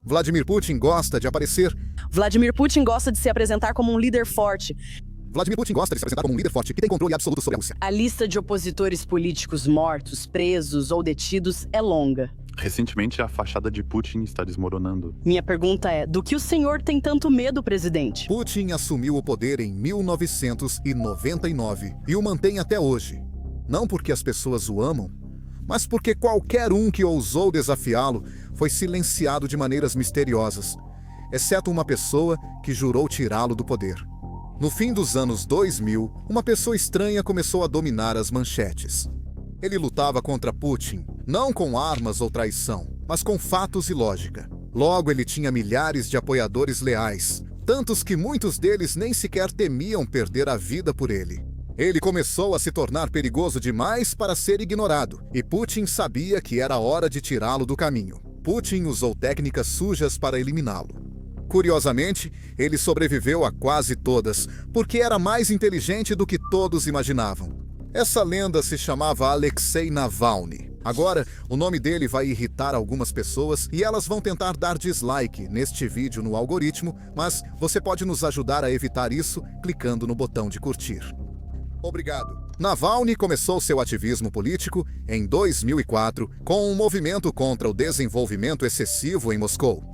Vladimir Putin gosta de aparecer. Vladimir Putin gosta de se apresentar como um líder forte. Vladimir Putin gosta de se apresentar como um líder forte que tem controle absoluto sobre a Rússia. A lista de opositores políticos mortos, presos ou detidos é longa. Recentemente, a fachada de Putin está desmoronando. Minha pergunta é, do que o senhor tem tanto medo, presidente? Putin assumiu o poder em 1999 e o mantém até hoje. Não porque as pessoas o amam, mas porque qualquer um que ousou desafiá-lo foi silenciado de maneiras misteriosas, exceto uma pessoa que jurou tirá-lo do poder. No fim dos anos 2000, uma pessoa estranha começou a dominar as manchetes. Ele lutava contra Putin, não com armas ou traição, mas com fatos e lógica. Logo, ele tinha milhares de apoiadores leais, tantos que muitos deles nem sequer temiam perder a vida por ele. Ele começou a se tornar perigoso demais para ser ignorado, e Putin sabia que era hora de tirá-lo do caminho. Putin usou técnicas sujas para eliminá-lo. Curiosamente, ele sobreviveu a quase todas, porque era mais inteligente do que todos imaginavam. Essa lenda se chamava Alexei Navalny. Agora, o nome dele vai irritar algumas pessoas e elas vão tentar dar dislike neste vídeo no algoritmo, mas você pode nos ajudar a evitar isso clicando no botão de curtir. Obrigado. Navalny começou seu ativismo político em 2004 com um movimento contra o desenvolvimento excessivo em Moscou.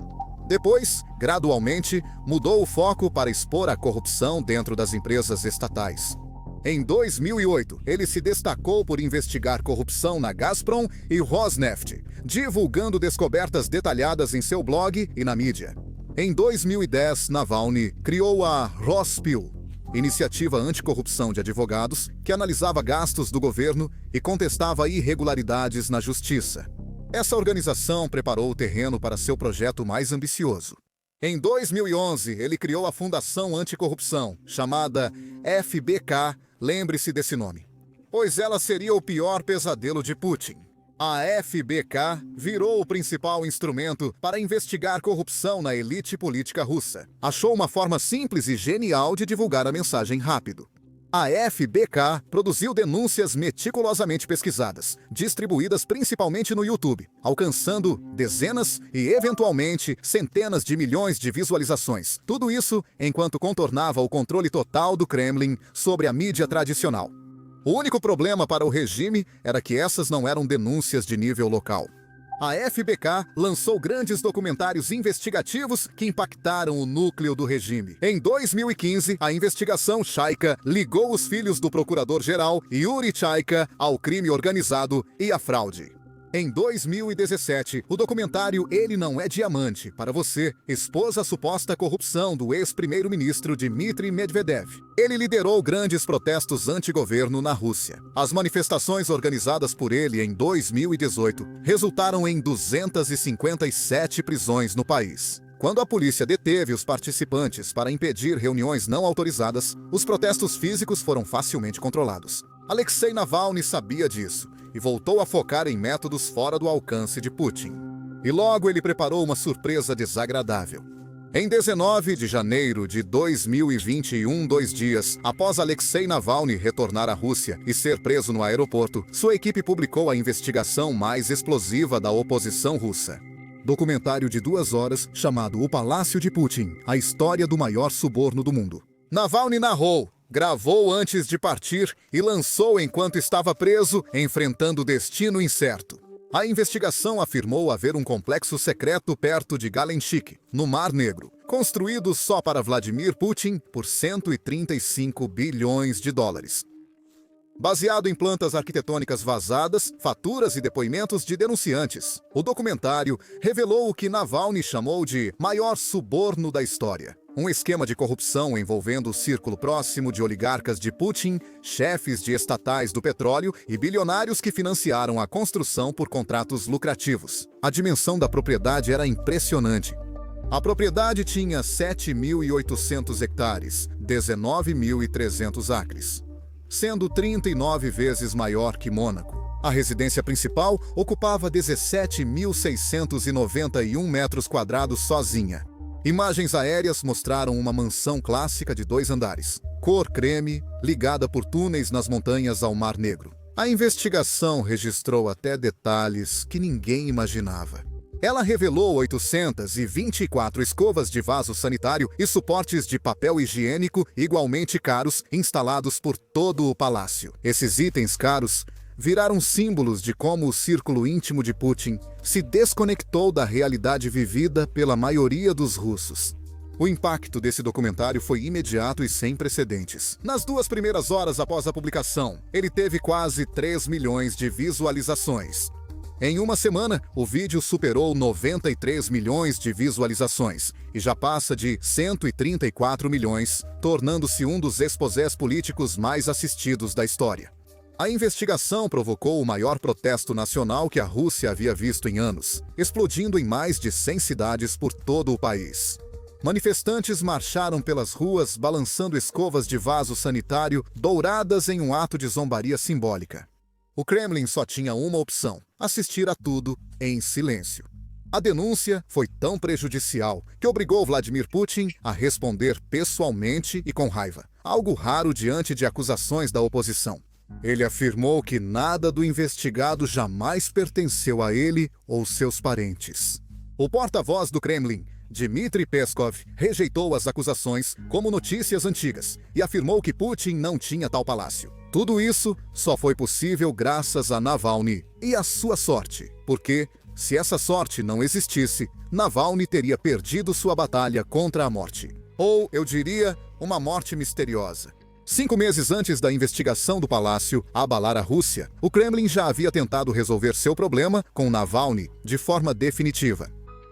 Depois, gradualmente, mudou o foco para expor a corrupção dentro das empresas estatais. Em 2008, ele se destacou por investigar corrupção na Gazprom e Rosneft, divulgando descobertas detalhadas em seu blog e na mídia. Em 2010, Navalny criou a Rospil, iniciativa anticorrupção de advogados que analisava gastos do governo e contestava irregularidades na justiça. Essa organização preparou o terreno para seu projeto mais ambicioso. Em 2011, ele criou a Fundação Anticorrupção, chamada FBK, lembre-se desse nome, pois ela seria o pior pesadelo de Putin. A FBK virou o principal instrumento para investigar corrupção na elite política russa. Achou uma forma simples e genial de divulgar a mensagem rápido. A FBK produziu denúncias meticulosamente pesquisadas, distribuídas principalmente no YouTube, alcançando dezenas e, eventualmente, centenas de milhões de visualizações. Tudo isso enquanto contornava o controle total do Kremlin sobre a mídia tradicional. O único problema para o regime era que essas não eram denúncias de nível local. A FBK lançou grandes documentários investigativos que impactaram o núcleo do regime. Em 2015, a investigação Chaika ligou os filhos do procurador-geral Yuri Chaika ao crime organizado e à fraude. Em 2017, o documentário Ele Não é Diamante, para você, expôs a suposta corrupção do ex-primeiro-ministro Dmitry Medvedev. Ele liderou grandes protestos anti-governo na Rússia. As manifestações organizadas por ele em 2018 resultaram em 257 prisões no país. Quando a polícia deteve os participantes para impedir reuniões não autorizadas, os protestos físicos foram facilmente controlados. Alexei Navalny sabia disso e voltou a focar em métodos fora do alcance de Putin. E logo ele preparou uma surpresa desagradável. Em 19 de janeiro de 2021, 2 dias após Alexei Navalny retornar à Rússia e ser preso no aeroporto, sua equipe publicou a investigação mais explosiva da oposição russa. Documentário de 2 horas chamado O Palácio de Putin, a história do maior suborno do mundo. Navalny narrou, gravou antes de partir e lançou enquanto estava preso, enfrentando destino incerto. A investigação afirmou haver um complexo secreto perto de Galenchik, no Mar Negro, construído só para Vladimir Putin por 135 bilhões de dólares. Baseado em plantas arquitetônicas vazadas, faturas e depoimentos de denunciantes, o documentário revelou o que Navalny chamou de maior suborno da história. Um esquema de corrupção envolvendo o círculo próximo de oligarcas de Putin, chefes de estatais do petróleo e bilionários que financiaram a construção por contratos lucrativos. A dimensão da propriedade era impressionante. A propriedade tinha 7.800 hectares, 19.300 acres, sendo 39 vezes maior que Mônaco. A residência principal ocupava 17.691 metros quadrados sozinha. Imagens aéreas mostraram uma mansão clássica de 2 andares, cor creme, ligada por túneis nas montanhas ao Mar Negro. A investigação registrou até detalhes que ninguém imaginava. Ela revelou 824 escovas de vaso sanitário e suportes de papel higiênico igualmente caros instalados por todo o palácio. Esses itens caros viraram símbolos de como o círculo íntimo de Putin se desconectou da realidade vivida pela maioria dos russos. O impacto desse documentário foi imediato e sem precedentes. Nas 2 primeiras horas após a publicação, ele teve quase 3 milhões de visualizações. Em uma semana, o vídeo superou 93 milhões de visualizações e já passa de 134 milhões, tornando-se um dos exposés políticos mais assistidos da história. A investigação provocou o maior protesto nacional que a Rússia havia visto em anos, explodindo em mais de 100 cidades por todo o país. Manifestantes marcharam pelas ruas balançando escovas de vaso sanitário douradas em um ato de zombaria simbólica. O Kremlin só tinha uma opção: assistir a tudo em silêncio. A denúncia foi tão prejudicial que obrigou Vladimir Putin a responder pessoalmente e com raiva, algo raro diante de acusações da oposição. Ele afirmou que nada do investigado jamais pertenceu a ele ou seus parentes. O porta-voz do Kremlin, Dmitry Peskov, rejeitou as acusações como notícias antigas e afirmou que Putin não tinha tal palácio. Tudo isso só foi possível graças a Navalny e à sua sorte, porque, se essa sorte não existisse, Navalny teria perdido sua batalha contra a morte. Ou, eu diria, uma morte misteriosa. 5 meses antes da investigação do palácio abalar a Rússia, o Kremlin já havia tentado resolver seu problema com Navalny de forma definitiva.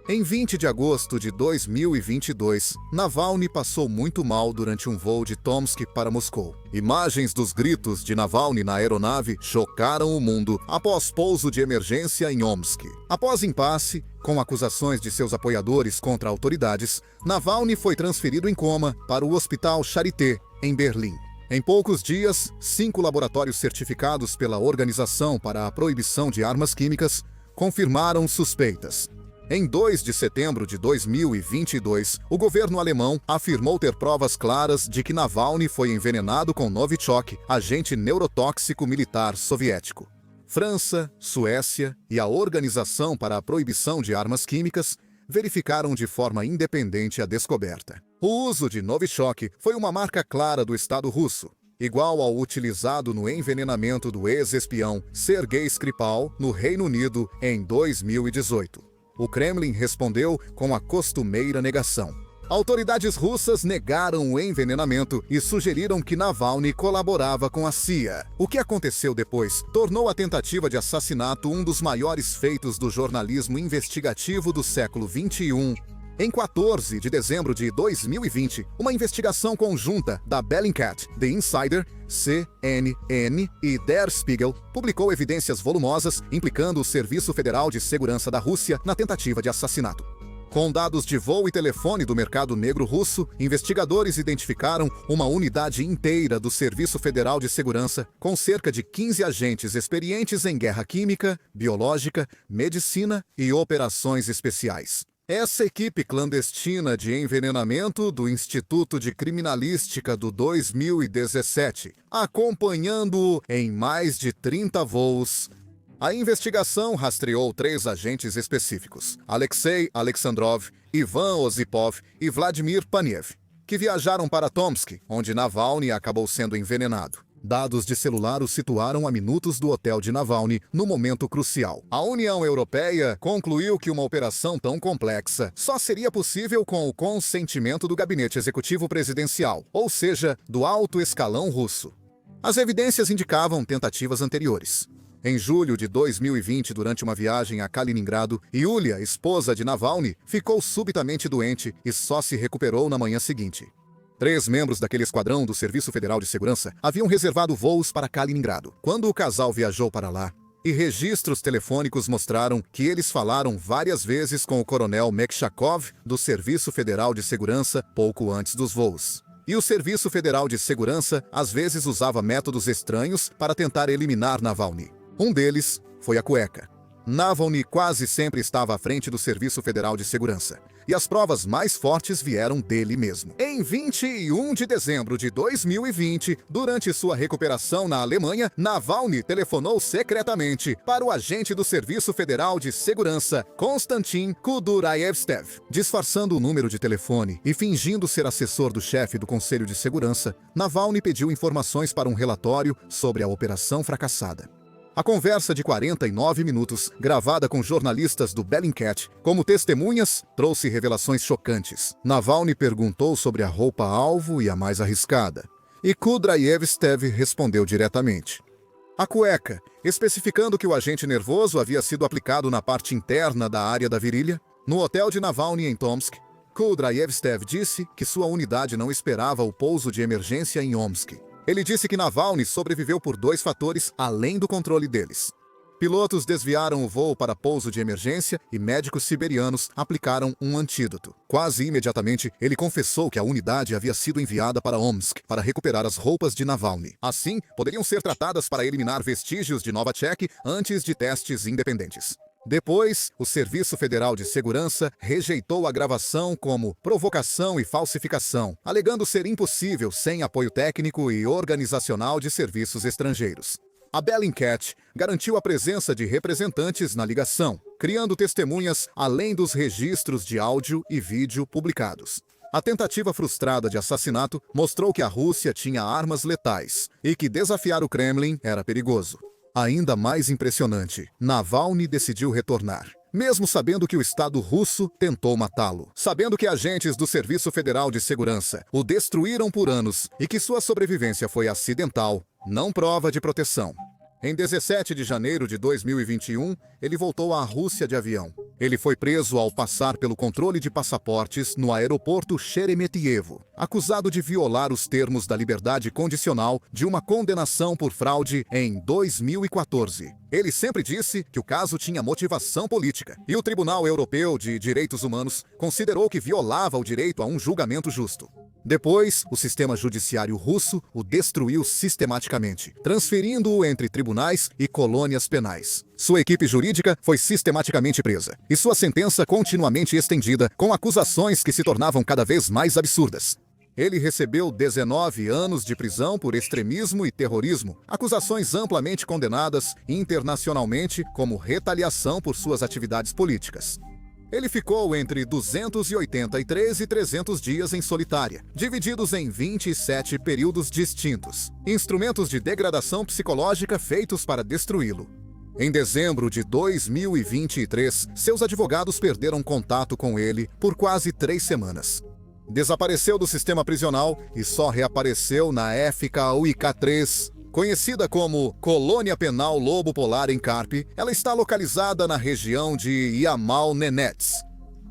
Em 20 de agosto de 2022, Navalny passou muito mal durante um voo de Tomsk para Moscou. Imagens dos gritos de Navalny na aeronave chocaram o mundo após pouso de emergência em Omsk. Após impasse, com acusações de seus apoiadores contra autoridades, Navalny foi transferido em coma para o Hospital Charité, em Berlim. Em poucos dias, 5 laboratórios certificados pela Organização para a Proibição de Armas Químicas confirmaram suspeitas. Em 2 de setembro de 2022, o governo alemão afirmou ter provas claras de que Navalny foi envenenado com Novichok, agente neurotóxico militar soviético. França, Suécia e a Organização para a Proibição de Armas Químicas verificaram de forma independente a descoberta. O uso de Novichok foi uma marca clara do Estado russo, igual ao utilizado no envenenamento do ex-espião Sergei Skripal no Reino Unido em 2018. O Kremlin respondeu com a costumeira negação. Autoridades russas negaram o envenenamento e sugeriram que Navalny colaborava com a CIA. O que aconteceu depois tornou a tentativa de assassinato um dos maiores feitos do jornalismo investigativo do século XXI. Em 14 de dezembro de 2020, uma investigação conjunta da Bellingcat, The Insider, CNN e Der Spiegel publicou evidências volumosas implicando o Serviço Federal de Segurança da Rússia na tentativa de assassinato. Com dados de voo e telefone do mercado negro russo, investigadores identificaram uma unidade inteira do Serviço Federal de Segurança com cerca de 15 agentes experientes em guerra química, biológica, medicina e operações especiais. Essa equipe clandestina de envenenamento do Instituto de Criminalística do 2017, acompanhando-o em mais de 30 voos. A investigação rastreou 3 agentes específicos, Alexei Alexandrov, Ivan Osipov e Vladimir Paniev, que viajaram para Tomsk, onde Navalny acabou sendo envenenado. Dados de celular o situaram a minutos do hotel de Navalny no momento crucial. A União Europeia concluiu que uma operação tão complexa só seria possível com o consentimento do gabinete executivo presidencial, ou seja, do alto escalão russo. As evidências indicavam tentativas anteriores. Em julho de 2020, durante uma viagem a Kaliningrado, Yulia, esposa de Navalny, ficou subitamente doente e só se recuperou na manhã seguinte. 3 membros daquele esquadrão do Serviço Federal de Segurança haviam reservado voos para Kaliningrado. Quando o casal viajou para lá, e registros telefônicos mostraram que eles falaram várias vezes com o coronel Mekshakov do Serviço Federal de Segurança pouco antes dos voos. E o Serviço Federal de Segurança às vezes usava métodos estranhos para tentar eliminar Navalny. Um deles foi a cueca. Navalny quase sempre estava à frente do Serviço Federal de Segurança, e as provas mais fortes vieram dele mesmo. Em 21 de dezembro de 2020, durante sua recuperação na Alemanha, Navalny telefonou secretamente para o agente do Serviço Federal de Segurança, Konstantin Kuduraevstev. Disfarçando o número de telefone e fingindo ser assessor do chefe do Conselho de Segurança, Navalny pediu informações para um relatório sobre a operação fracassada. A conversa de 49 minutos, gravada com jornalistas do Bellingcat como testemunhas, trouxe revelações chocantes. Navalny perguntou sobre a roupa-alvo e a mais arriscada, e Kuduraevstev respondeu diretamente: a cueca, especificando que o agente nervoso havia sido aplicado na parte interna da área da virilha. No hotel de Navalny em Tomsk, Kuduraevstev disse que sua unidade não esperava o pouso de emergência em Omsk. Ele disse que Navalny sobreviveu por 2 fatores além do controle deles. Pilotos desviaram o voo para pouso de emergência e médicos siberianos aplicaram um antídoto. Quase imediatamente, ele confessou que a unidade havia sido enviada para Omsk para recuperar as roupas de Navalny. Assim, poderiam ser tratadas para eliminar vestígios de Novichok antes de testes independentes. Depois, o Serviço Federal de Segurança rejeitou a gravação como provocação e falsificação, alegando ser impossível sem apoio técnico e organizacional de serviços estrangeiros. A Bellingcat garantiu a presença de representantes na ligação, criando testemunhas além dos registros de áudio e vídeo publicados. A tentativa frustrada de assassinato mostrou que a Rússia tinha armas letais e que desafiar o Kremlin era perigoso. Ainda mais impressionante, Navalny decidiu retornar, mesmo sabendo que o Estado russo tentou matá-lo, sabendo que agentes do Serviço Federal de Segurança o destruíram por anos e que sua sobrevivência foi acidental, não prova de proteção. Em 17 de janeiro de 2021, ele voltou à Rússia de avião. Ele foi preso ao passar pelo controle de passaportes no aeroporto Sheremetyevo, acusado de violar os termos da liberdade condicional de uma condenação por fraude em 2014. Ele sempre disse que o caso tinha motivação política, e o Tribunal Europeu de Direitos Humanos considerou que violava o direito a um julgamento justo. Depois, o sistema judiciário russo o destruiu sistematicamente, transferindo-o entre tribunais e colônias penais. Sua equipe jurídica foi sistematicamente presa, e sua sentença continuamente estendida, com acusações que se tornavam cada vez mais absurdas. Ele recebeu 19 anos de prisão por extremismo e terrorismo, acusações amplamente condenadas internacionalmente como retaliação por suas atividades políticas. Ele ficou entre 283 e 300 dias em solitária, divididos em 27 períodos distintos, instrumentos de degradação psicológica feitos para destruí-lo. Em dezembro de 2023, seus advogados perderam contato com ele por quase 3 semanas. Desapareceu do sistema prisional e só reapareceu na FKUIK-3, conhecida como Colônia Penal Lobo Polar em Karpi. Ela está localizada na região de Yamal-Nenets,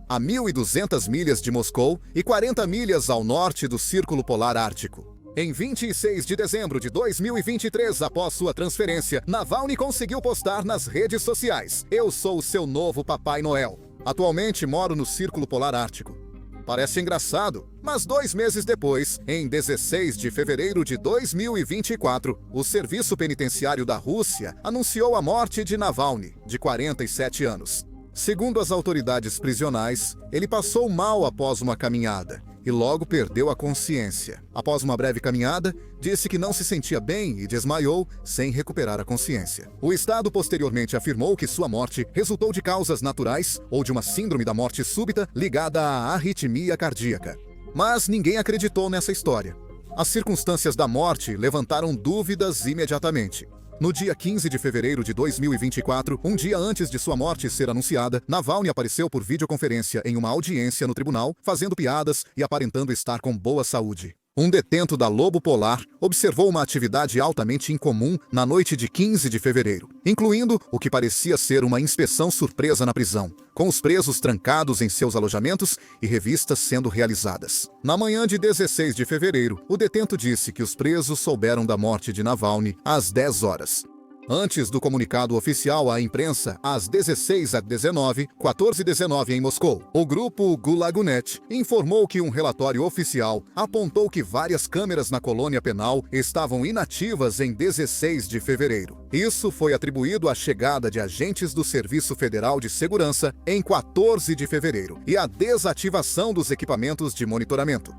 a 1.200 milhas de Moscou e 40 milhas ao norte do Círculo Polar Ártico. Em 26 de dezembro de 2023, após sua transferência, Navalny conseguiu postar nas redes sociais: "Eu sou o seu novo Papai Noel. Atualmente moro no Círculo Polar Ártico." Parece engraçado, mas 2 meses depois, em 16 de fevereiro de 2024, o Serviço Penitenciário da Rússia anunciou a morte de Navalny, de 47 anos. Segundo as autoridades prisionais, ele passou mal após uma caminhada e logo perdeu a consciência. Após uma breve caminhada, disse que não se sentia bem e desmaiou sem recuperar a consciência. O Estado posteriormente afirmou que sua morte resultou de causas naturais ou de uma síndrome da morte súbita ligada à arritmia cardíaca. Mas ninguém acreditou nessa história. As circunstâncias da morte levantaram dúvidas imediatamente. No dia 15 de fevereiro de 2024, um dia antes de sua morte ser anunciada, Navalny apareceu por videoconferência em uma audiência no tribunal, fazendo piadas e aparentando estar com boa saúde. Um detento da Lobo Polar observou uma atividade altamente incomum na noite de 15 de fevereiro, incluindo o que parecia ser uma inspeção surpresa na prisão, com os presos trancados em seus alojamentos e revistas sendo realizadas. Na manhã de 16 de fevereiro, o detento disse que os presos souberam da morte de Navalny às 10 horas. Antes do comunicado oficial à imprensa, às 16h19, 14h19 em Moscou, o grupo Gulagunet informou que um relatório oficial apontou que várias câmeras na colônia penal estavam inativas em 16 de fevereiro. Isso foi atribuído à chegada de agentes do Serviço Federal de Segurança em 14 de fevereiro e à desativação dos equipamentos de monitoramento.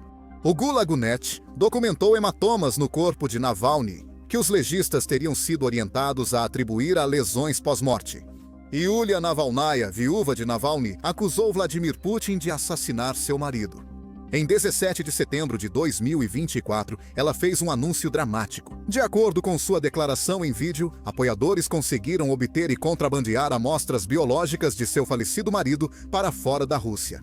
O Gulagunet documentou hematomas no corpo de Navalny, que os legistas teriam sido orientados a atribuir a lesões pós-morte. Yulia Navalnaya, viúva de Navalny, acusou Vladimir Putin de assassinar seu marido. Em 17 de setembro de 2024, ela fez um anúncio dramático. De acordo com sua declaração em vídeo, apoiadores conseguiram obter e contrabandear amostras biológicas de seu falecido marido para fora da Rússia.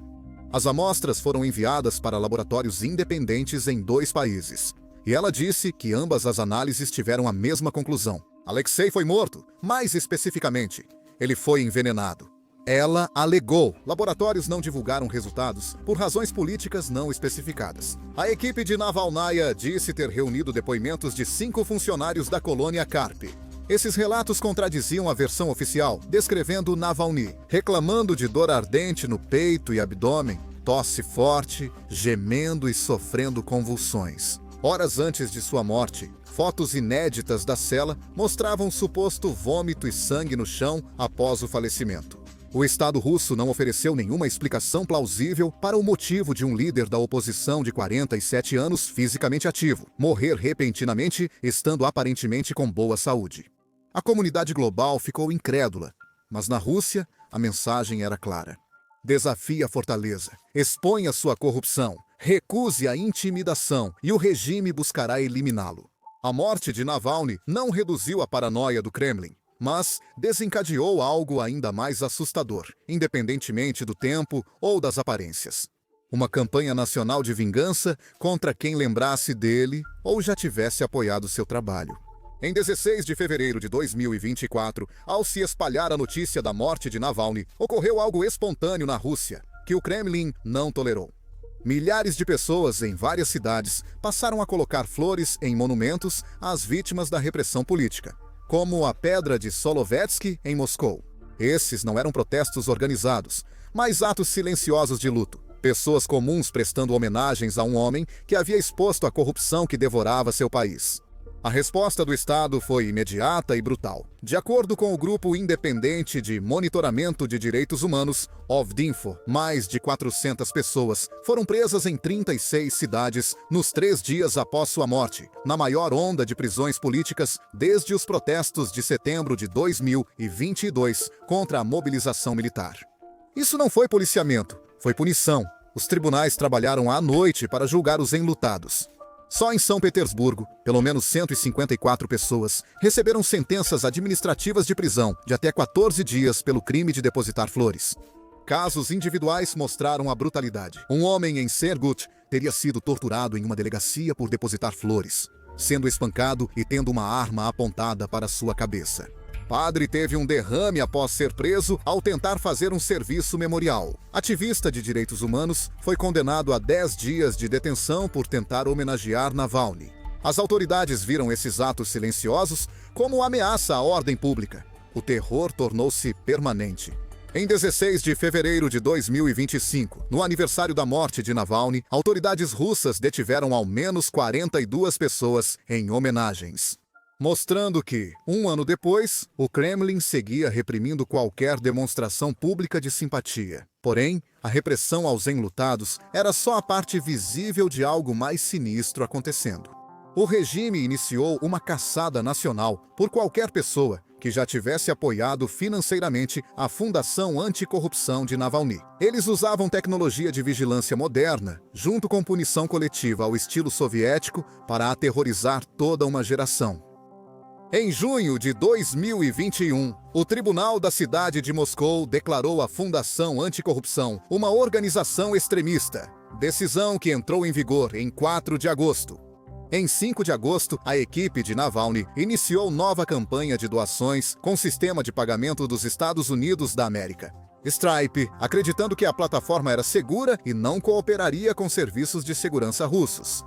As amostras foram enviadas para laboratórios independentes em 2 países. E ela disse que ambas as análises tiveram a mesma conclusão. Alexei foi morto. Mais especificamente, ele foi envenenado. Ela alegou. Laboratórios não divulgaram resultados por razões políticas não especificadas. A equipe de Navalnaya disse ter reunido depoimentos de 5 funcionários da colônia Karpi. Esses relatos contradiziam a versão oficial, descrevendo Navalny, reclamando de dor ardente no peito e abdômen, tosse forte, gemendo e sofrendo convulsões. Horas antes de sua morte, fotos inéditas da cela mostravam suposto vômito e sangue no chão após o falecimento. O Estado russo não ofereceu nenhuma explicação plausível para o motivo de um líder da oposição de 47 anos fisicamente ativo morrer repentinamente, estando aparentemente com boa saúde. A comunidade global ficou incrédula, mas na Rússia a mensagem era clara. Desafie a fortaleza, exponha sua corrupção, recuse a intimidação e o regime buscará eliminá-lo. A morte de Navalny não reduziu a paranoia do Kremlin, mas desencadeou algo ainda mais assustador, independentemente do tempo ou das aparências. Uma campanha nacional de vingança contra quem lembrasse dele ou já tivesse apoiado seu trabalho. Em 16 de fevereiro de 2024, ao se espalhar a notícia da morte de Navalny, ocorreu algo espontâneo na Rússia, que o Kremlin não tolerou. Milhares de pessoas em várias cidades passaram a colocar flores em monumentos às vítimas da repressão política, como a Pedra de Solovetsky, em Moscou. Esses não eram protestos organizados, mas atos silenciosos de luto. Pessoas comuns prestando homenagens a um homem que havia exposto a corrupção que devorava seu país. A resposta do Estado foi imediata e brutal. De acordo com o grupo independente de monitoramento de direitos humanos, Ovdinfo, mais de 400 pessoas foram presas em 36 cidades nos 3 dias após sua morte, na maior onda de prisões políticas desde os protestos de setembro de 2022 contra a mobilização militar. Isso não foi policiamento, foi punição. Os tribunais trabalharam à noite para julgar os enlutados. Só em São Petersburgo, pelo menos 154 pessoas receberam sentenças administrativas de prisão de até 14 dias pelo crime de depositar flores. Casos individuais mostraram a brutalidade. Um homem em Surgut teria sido torturado em uma delegacia por depositar flores, sendo espancado e tendo uma arma apontada para sua cabeça. Padre teve um derrame após ser preso ao tentar fazer um serviço memorial. Ativista de direitos humanos foi condenado a 10 dias de detenção por tentar homenagear Navalny. As autoridades viram esses atos silenciosos como ameaça à ordem pública. O terror tornou-se permanente. Em 16 de fevereiro de 2025, no aniversário da morte de Navalny, autoridades russas detiveram ao menos 42 pessoas em homenagens, mostrando que, um ano depois, o Kremlin seguia reprimindo qualquer demonstração pública de simpatia. Porém, a repressão aos enlutados era só a parte visível de algo mais sinistro acontecendo. O regime iniciou uma caçada nacional por qualquer pessoa que já tivesse apoiado financeiramente a Fundação Anticorrupção de Navalny. Eles usavam tecnologia de vigilância moderna, junto com punição coletiva ao estilo soviético, para aterrorizar toda uma geração. Em junho de 2021, o Tribunal da cidade de Moscou declarou a Fundação Anticorrupção uma organização extremista, decisão que entrou em vigor em 4 de agosto. Em 5 de agosto, a equipe de Navalny iniciou nova campanha de doações com sistema de pagamento dos Estados Unidos da América, Stripe, acreditando que a plataforma era segura e não cooperaria com serviços de segurança russos.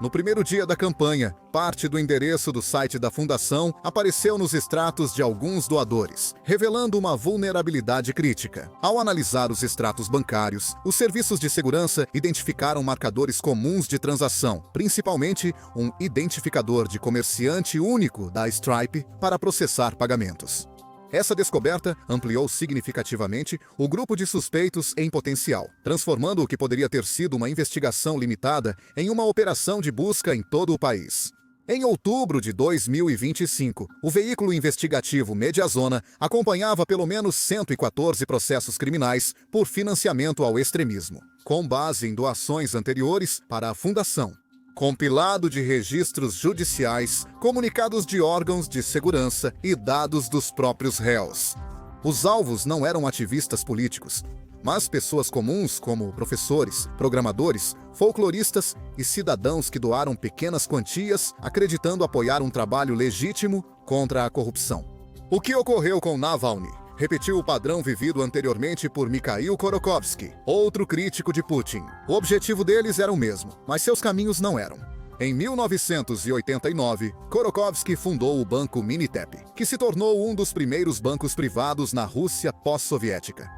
No primeiro dia da campanha, parte do endereço do site da fundação apareceu nos extratos de alguns doadores, revelando uma vulnerabilidade crítica. Ao analisar os extratos bancários, os serviços de segurança identificaram marcadores comuns de transação, principalmente um identificador de comerciante único da Stripe para processar pagamentos. Essa descoberta ampliou significativamente o grupo de suspeitos em potencial, transformando o que poderia ter sido uma investigação limitada em uma operação de busca em todo o país. Em outubro de 2025, o veículo investigativo Mediazona acompanhava pelo menos 114 processos criminais por financiamento ao extremismo, com base em doações anteriores para a fundação. Compilado de registros judiciais, comunicados de órgãos de segurança e dados dos próprios réus. Os alvos não eram ativistas políticos, mas pessoas comuns como professores, programadores, folcloristas e cidadãos que doaram pequenas quantias acreditando apoiar um trabalho legítimo contra a corrupção. O que ocorreu com Navalny repetiu o padrão vivido anteriormente por Mikhail Khodorkovsky, outro crítico de Putin. O objetivo deles era o mesmo, mas seus caminhos não eram. Em 1989, Khodorkovsky fundou o banco Minitep, que se tornou um dos primeiros bancos privados na Rússia pós-soviética.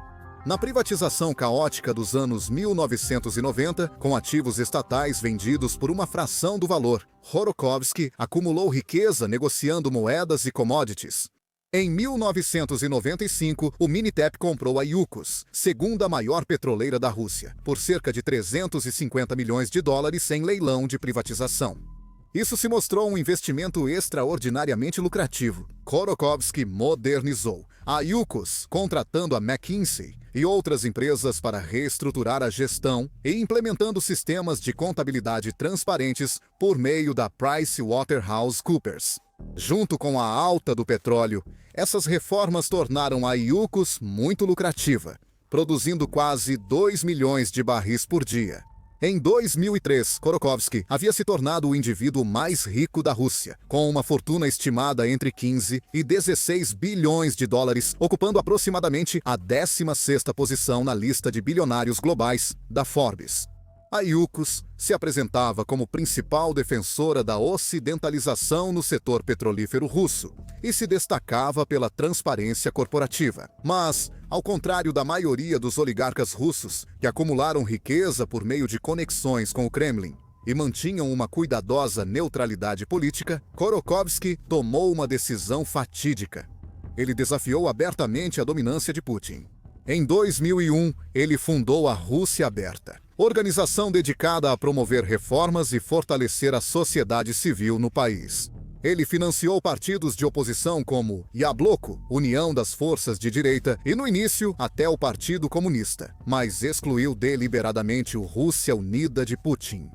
Na privatização caótica dos anos 1990, com ativos estatais vendidos por uma fração do valor, Khodorkovsky acumulou riqueza negociando moedas e commodities. Em 1995, o Minitep comprou a Yukos, segunda maior petroleira da Rússia, por cerca de 350 milhões de dólares em leilão de privatização. Isso se mostrou um investimento extraordinariamente lucrativo. Khodorkovsky modernizou a Yukos, contratando a McKinsey e outras empresas para reestruturar a gestão e implementando sistemas de contabilidade transparentes por meio da PricewaterhouseCoopers. Junto com a alta do petróleo, essas reformas tornaram a Yukos muito lucrativa, produzindo quase 2 milhões de barris por dia. Em 2003, Khodorkovsky havia se tornado o indivíduo mais rico da Rússia, com uma fortuna estimada entre 15 e 16 bilhões de dólares, ocupando aproximadamente a 16ª posição na lista de bilionários globais da Forbes. A Yukos se apresentava como principal defensora da ocidentalização no setor petrolífero russo e se destacava pela transparência corporativa. Mas, ao contrário da maioria dos oligarcas russos, que acumularam riqueza por meio de conexões com o Kremlin e mantinham uma cuidadosa neutralidade política, Khodorkovsky tomou uma decisão fatídica. Ele desafiou abertamente a dominância de Putin. Em 2001, ele fundou a Rússia Aberta, organização dedicada a promover reformas e fortalecer a sociedade civil no país. Ele financiou partidos de oposição como Yabloko, União das Forças de Direita, e no início até o Partido Comunista, mas excluiu deliberadamente o Rússia Unida de Putin.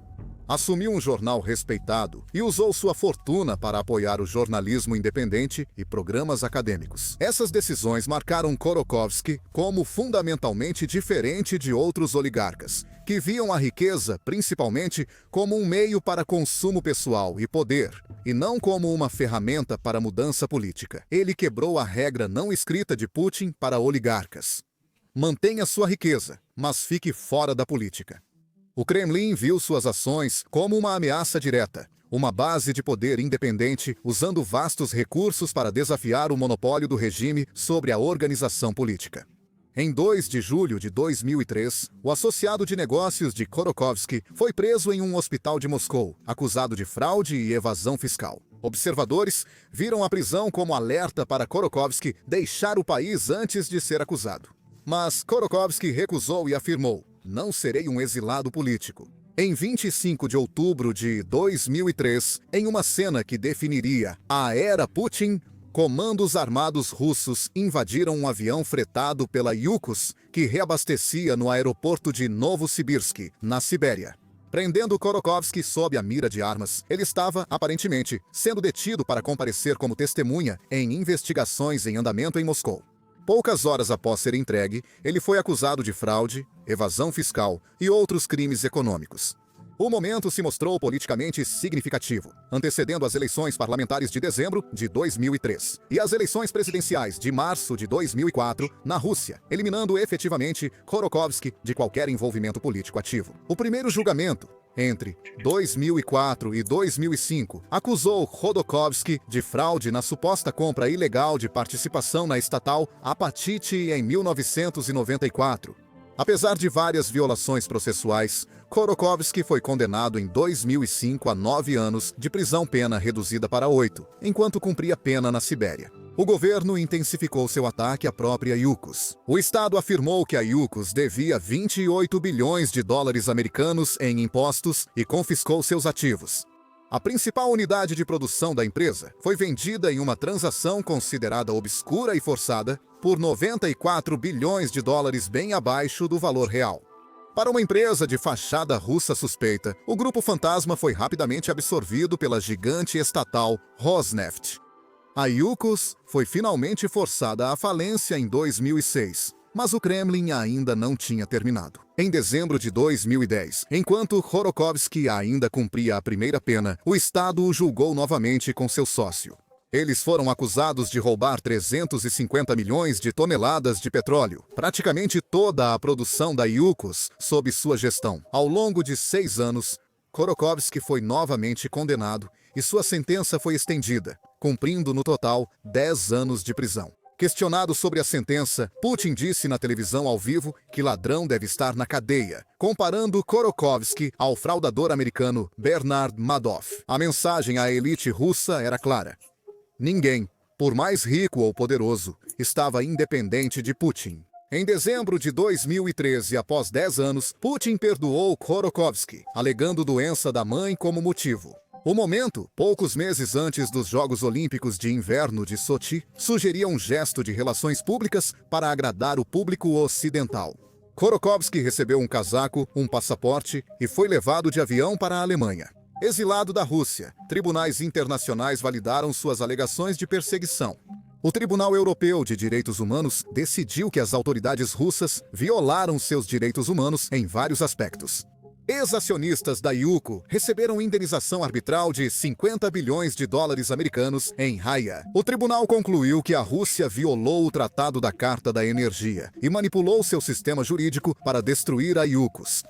Assumiu um jornal respeitado e usou sua fortuna para apoiar o jornalismo independente e programas acadêmicos. Essas decisões marcaram Khodorkovsky como fundamentalmente diferente de outros oligarcas, que viam a riqueza, principalmente, como um meio para consumo pessoal e poder, e não como uma ferramenta para mudança política. Ele quebrou a regra não escrita de Putin para oligarcas. Mantenha sua riqueza, mas fique fora da política. O Kremlin viu suas ações como uma ameaça direta, uma base de poder independente usando vastos recursos para desafiar o monopólio do regime sobre a organização política. Em 2 de julho de 2003, o associado de negócios de Khodorkovsky foi preso em um hospital de Moscou, acusado de fraude e evasão fiscal. Observadores viram a prisão como alerta para Khodorkovsky deixar o país antes de ser acusado. Mas Khodorkovsky recusou e afirmou: "Não serei um exilado político." Em 25 de outubro de 2003, em uma cena que definiria a era Putin, comandos armados russos invadiram um avião fretado pela Yukos, que reabastecia no aeroporto de Novosibirsk, na Sibéria. Prendendo Khodorkovsky sob a mira de armas, ele estava, aparentemente, sendo detido para comparecer como testemunha em investigações em andamento em Moscou. Poucas horas após ser entregue, ele foi acusado de fraude, evasão fiscal e outros crimes econômicos. O momento se mostrou politicamente significativo, antecedendo as eleições parlamentares de dezembro de 2003 e as eleições presidenciais de março de 2004 na Rússia, eliminando efetivamente Khodorkovsky de qualquer envolvimento político ativo. O primeiro julgamento, Entre 2004 e 2005, acusou Khodorkovsky de fraude na suposta compra ilegal de participação na estatal Apatit em 1994. Apesar de várias violações processuais, Khodorkovsky foi condenado em 2005 a 9 anos de prisão, pena reduzida para 8, enquanto cumpria pena na Sibéria. O governo intensificou seu ataque à própria Yukos. O Estado afirmou que a Yukos devia 28 bilhões de dólares americanos em impostos e confiscou seus ativos. A principal unidade de produção da empresa foi vendida em uma transação considerada obscura e forçada por 94 bilhões de dólares, bem abaixo do valor real. Para uma empresa de fachada russa suspeita, o grupo fantasma foi rapidamente absorvido pela gigante estatal Rosneft. A Yukos foi finalmente forçada à falência em 2006, mas o Kremlin ainda não tinha terminado. Em dezembro de 2010, enquanto Khodorkovsky ainda cumpria a primeira pena, o Estado o julgou novamente com seu sócio. Eles foram acusados de roubar 350 milhões de toneladas de petróleo, praticamente toda a produção da Yukos sob sua gestão. Ao longo de 6 anos, Khodorkovsky foi novamente condenado e sua sentença foi estendida, cumprindo no total 10 anos de prisão. Questionado sobre a sentença, Putin disse na televisão ao vivo que ladrão deve estar na cadeia, comparando Khodorkovsky ao fraudador americano Bernard Madoff. A mensagem à elite russa era clara: ninguém, por mais rico ou poderoso, estava independente de Putin. Em dezembro de 2013, após 10 anos, Putin perdoou Khodorkovsky, alegando doença da mãe como motivo. O momento, poucos meses antes dos Jogos Olímpicos de Inverno de Sochi, sugeria um gesto de relações públicas para agradar o público ocidental. Khodorkovsky recebeu um casaco, um passaporte e foi levado de avião para a Alemanha. Exilado da Rússia, tribunais internacionais validaram suas alegações de perseguição. O Tribunal Europeu de Direitos Humanos decidiu que as autoridades russas violaram seus direitos humanos em vários aspectos. Ex-acionistas da Yuko receberam indenização arbitral de 50 bilhões de dólares americanos em Haia. O tribunal concluiu que a Rússia violou o Tratado da Carta da Energia e manipulou seu sistema jurídico para destruir a Yukos.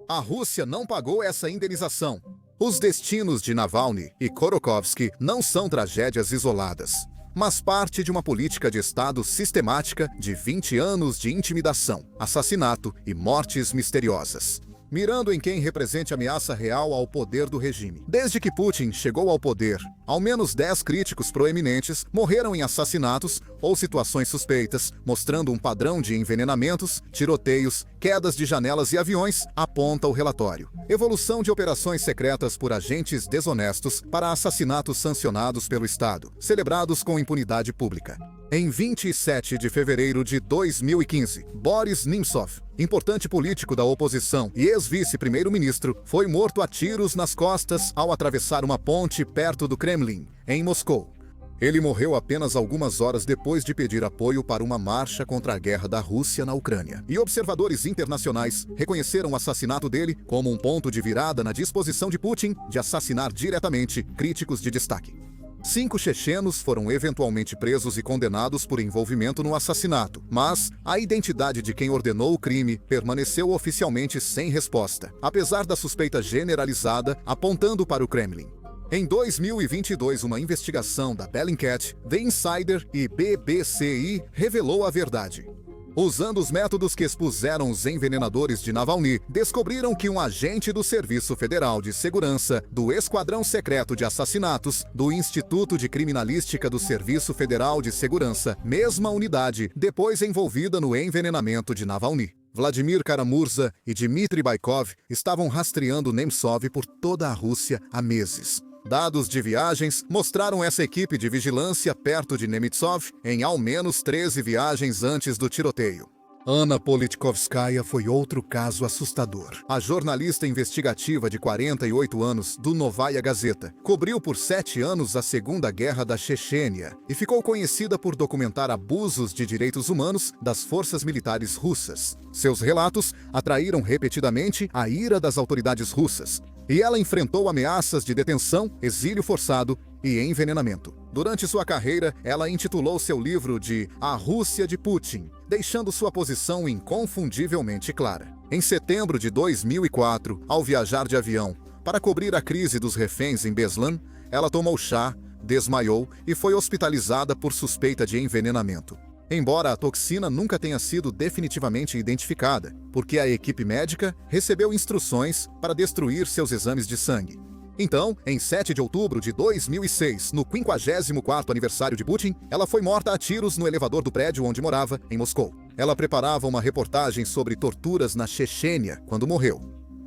A Rússia não pagou essa indenização. Os destinos de Navalny e Khodorkovsky não são tragédias isoladas, mas parte de uma política de Estado sistemática de 20 anos de intimidação, assassinato e mortes misteriosas, mirando em quem represente ameaça real ao poder do regime. Desde que Putin chegou ao poder, ao menos 10 críticos proeminentes morreram em assassinatos ou situações suspeitas, mostrando um padrão de envenenamentos, tiroteios, quedas de janelas e aviões, aponta o relatório. Evolução de operações secretas por agentes desonestos para assassinatos sancionados pelo Estado, celebrados com impunidade pública. Em 27 de fevereiro de 2015, Boris Nemtsov, importante político da oposição e ex-vice-primeiro-ministro, foi morto a tiros nas costas ao atravessar uma ponte perto do Kremlin, em Moscou. Ele morreu apenas algumas horas depois de pedir apoio para uma marcha contra a guerra da Rússia na Ucrânia. E observadores internacionais reconheceram o assassinato dele como um ponto de virada na disposição de Putin de assassinar diretamente críticos de destaque. 5 chechenos foram eventualmente presos e condenados por envolvimento no assassinato, mas a identidade de quem ordenou o crime permaneceu oficialmente sem resposta, apesar da suspeita generalizada apontando para o Kremlin. Em 2022, uma investigação da Bellingcat, The Insider e BBCI revelou a verdade. Usando os métodos que expuseram os envenenadores de Navalny, descobriram que um agente do Serviço Federal de Segurança, do Esquadrão Secreto de Assassinatos, do Instituto de Criminalística do Serviço Federal de Segurança, mesma unidade, depois envolvida no envenenamento de Navalny, Vladimir Karamurza e Dmitry Baikov, estavam rastreando Nemtsov por toda a Rússia há meses. Dados de viagens mostraram essa equipe de vigilância perto de Nemtsov em ao menos 13 viagens antes do tiroteio. Anna Politkovskaya foi outro caso assustador. A jornalista investigativa de 48 anos do Novaya Gazeta cobriu por 7 anos a Segunda Guerra da Chechênia e ficou conhecida por documentar abusos de direitos humanos das forças militares russas. Seus relatos atraíram repetidamente a ira das autoridades russas, e ela enfrentou ameaças de detenção, exílio forçado e envenenamento. Durante sua carreira, ela intitulou seu livro de A Rússia de Putin, deixando sua posição inconfundivelmente clara. Em setembro de 2004, ao viajar de avião para cobrir a crise dos reféns em Beslan, ela tomou chá, desmaiou e foi hospitalizada por suspeita de envenenamento. Embora a toxina nunca tenha sido definitivamente identificada, porque a equipe médica recebeu instruções para destruir seus exames de sangue. Então, em 7 de outubro de 2006, no 54º aniversário de Putin, ela foi morta a tiros no elevador do prédio onde morava, em Moscou. Ela preparava uma reportagem sobre torturas na Chechênia quando morreu.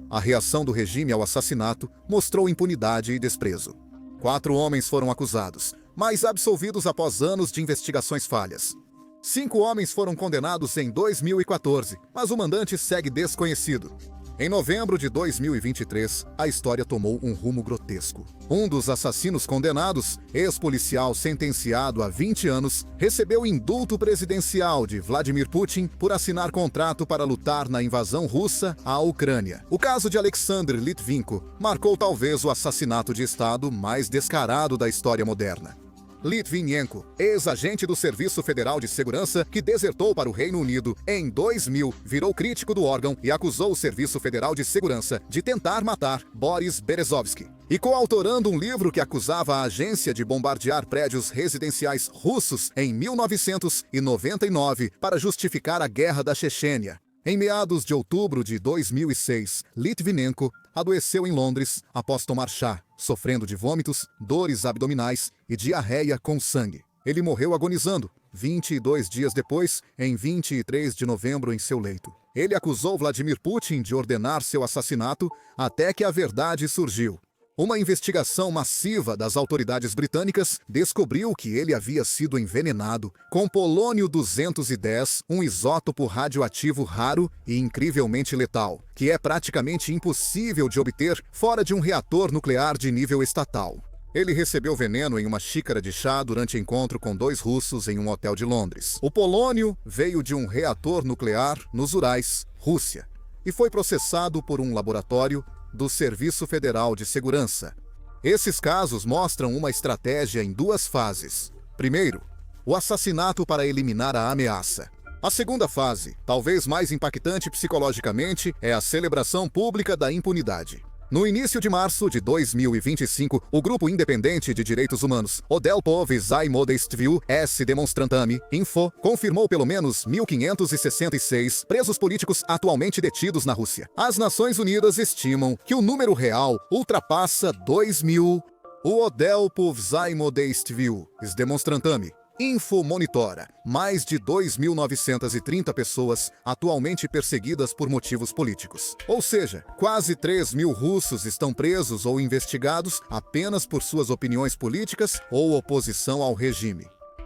A reação do regime ao assassinato mostrou impunidade e desprezo. 4 homens foram acusados, mas absolvidos após anos de investigações falhas. 5 homens foram condenados em 2014, mas o mandante segue desconhecido. Em novembro de 2023, a história tomou um rumo grotesco. Um dos assassinos condenados, ex-policial sentenciado a 20 anos, recebeu indulto presidencial de Vladimir Putin por assinar contrato para lutar na invasão russa à Ucrânia. O caso de Alexander Litvinenko marcou talvez o assassinato de Estado mais descarado da história moderna. Litvinenko, ex-agente do Serviço Federal de Segurança que desertou para o Reino Unido em 2000, virou crítico do órgão e acusou o Serviço Federal de Segurança de tentar matar Boris Berezovsky. E coautorando um livro que acusava a agência de bombardear prédios residenciais russos em 1999 para justificar a guerra da Chechênia. Em meados de outubro de 2006, Litvinenko adoeceu em Londres após tomar chá, sofrendo de vômitos, dores abdominais e diarreia com sangue. Ele morreu agonizando, 22 dias depois, em 23 de novembro, em seu leito. Ele acusou Vladimir Putin de ordenar seu assassinato até que a verdade surgiu. Uma investigação massiva das autoridades britânicas descobriu que ele havia sido envenenado com polônio-210, um isótopo radioativo raro e incrivelmente letal, que é praticamente impossível de obter fora de um reator nuclear de nível estatal. Ele recebeu veneno em uma xícara de chá durante encontro com 2 russos em um hotel de Londres. O polônio veio de um reator nuclear nos Urais, Rússia, e foi processado por um laboratório do Serviço Federal de Segurança. Esses casos mostram uma estratégia em 2 fases. Primeiro, o assassinato para eliminar a ameaça. A segunda fase, talvez mais impactante psicologicamente, é a celebração pública da impunidade. No início de março de 2025, o grupo independente de direitos humanos Odelpov Zaimodeistiviu S. Demonstrantami Info confirmou pelo menos 1.566 presos políticos atualmente detidos na Rússia. As Nações Unidas estimam que o número real ultrapassa 2.000. O Odelpov Zaimodeistiviu S. Demonstrantami Info monitora mais de 2.930 pessoas atualmente perseguidas por motivos políticos. Ou seja, quase 3.000 russos estão presos ou investigados apenas por suas opiniões políticas ou oposição ao regime.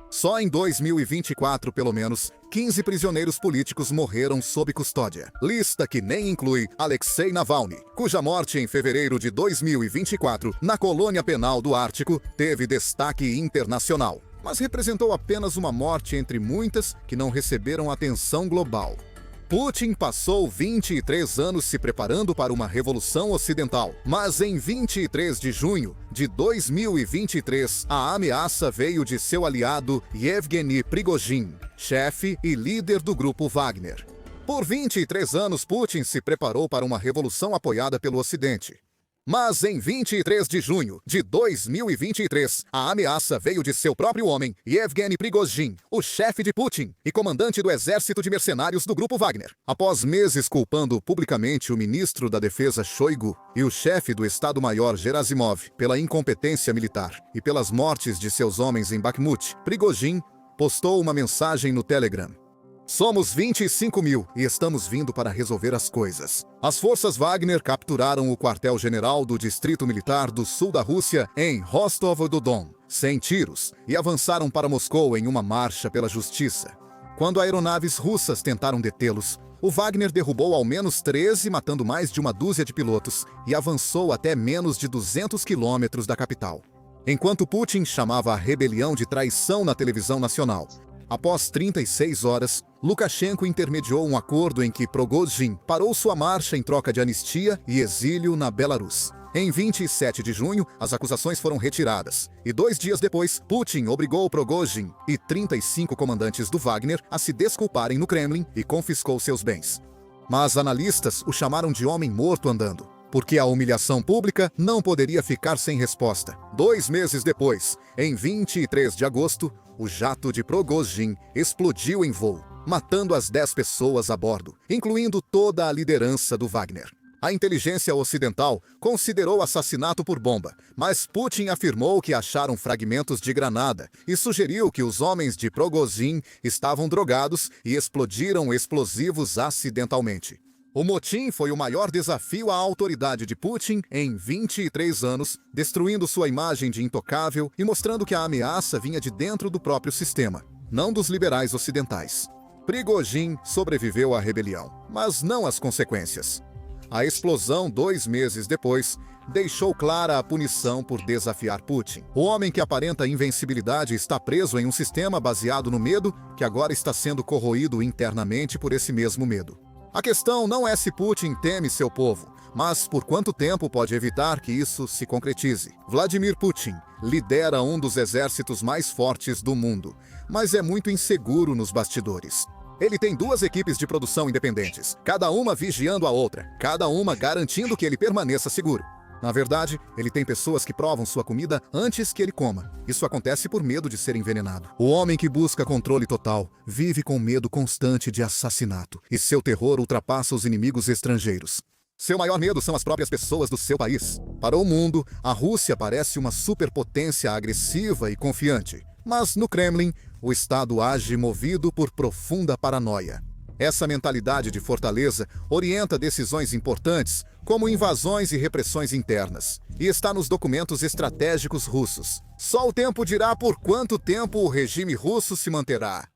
Só em 2024, pelo menos, 15 prisioneiros políticos morreram sob custódia. Lista que nem inclui Alexei Navalny, cuja morte em fevereiro de 2024, na colônia penal do Ártico, teve destaque internacional, mas representou apenas uma morte entre muitas que não receberam atenção global. Putin passou 23 anos se preparando para uma revolução ocidental, mas em 23 de junho de 2023, a ameaça veio de seu aliado Yevgeny Prigozhin, chefe e líder do grupo Wagner. Por 23 anos, Putin se preparou para uma revolução apoiada pelo Ocidente. Mas em 23 de junho de 2023, a ameaça veio de seu próprio homem, Yevgeny Prigozhin, o chefe de Putin e comandante do exército de mercenários do grupo Wagner. Após meses culpando publicamente o ministro da Defesa Shoigu e o chefe do Estado-Maior Gerasimov pela incompetência militar e pelas mortes de seus homens em Bakhmut, Prigozhin postou uma mensagem no Telegram. Somos 25.000 e estamos vindo para resolver as coisas. As forças Wagner capturaram o quartel-general do Distrito Militar do Sul da Rússia em Rostov-do-Don, sem tiros, e avançaram para Moscou em uma marcha pela justiça. Quando aeronaves russas tentaram detê-los, o Wagner derrubou ao menos 13, matando mais de uma dúzia de pilotos, e avançou até menos de 200 quilômetros da capital. Enquanto Putin chamava a rebelião de traição na televisão nacional, após 36 horas, Lukashenko intermediou um acordo em que Prigozhin parou sua marcha em troca de anistia e exílio na Belarus. Em 27 de junho, as acusações foram retiradas, e 2 dias depois, Putin obrigou Prigozhin e 35 comandantes do Wagner a se desculparem no Kremlin e confiscou seus bens. Mas analistas o chamaram de homem morto andando, porque a humilhação pública não poderia ficar sem resposta. 2 meses depois, em 23 de agosto, o jato de Prigozhin explodiu em voo, matando as 10 pessoas a bordo, incluindo toda a liderança do Wagner. A inteligência ocidental considerou assassinato por bomba, mas Putin afirmou que acharam fragmentos de granada e sugeriu que os homens de Prigozhin estavam drogados e explodiram explosivos acidentalmente. O motim foi o maior desafio à autoridade de Putin em 23 anos, destruindo sua imagem de intocável e mostrando que a ameaça vinha de dentro do próprio sistema, não dos liberais ocidentais. Prigozhin sobreviveu à rebelião, mas não às consequências. A explosão, 2 meses depois, deixou clara a punição por desafiar Putin. O homem que aparenta invencibilidade está preso em um sistema baseado no medo, que agora está sendo corroído internamente por esse mesmo medo. A questão não é se Putin teme seu povo, mas por quanto tempo pode evitar que isso se concretize. Vladimir Putin lidera um dos exércitos mais fortes do mundo, mas é muito inseguro nos bastidores. Ele tem 2 equipes de produção independentes, cada uma vigiando a outra, cada uma garantindo que ele permaneça seguro. Na verdade, ele tem pessoas que provam sua comida antes que ele coma. Isso acontece por medo de ser envenenado. O homem que busca controle total vive com medo constante de assassinato, e seu terror ultrapassa os inimigos estrangeiros. Seu maior medo são as próprias pessoas do seu país. Para o mundo, a Rússia parece uma superpotência agressiva e confiante. Mas no Kremlin, o Estado age movido por profunda paranoia. Essa mentalidade de fortaleza orienta decisões importantes, como invasões e repressões internas, e está nos documentos estratégicos russos. Só o tempo dirá por quanto tempo o regime russo se manterá.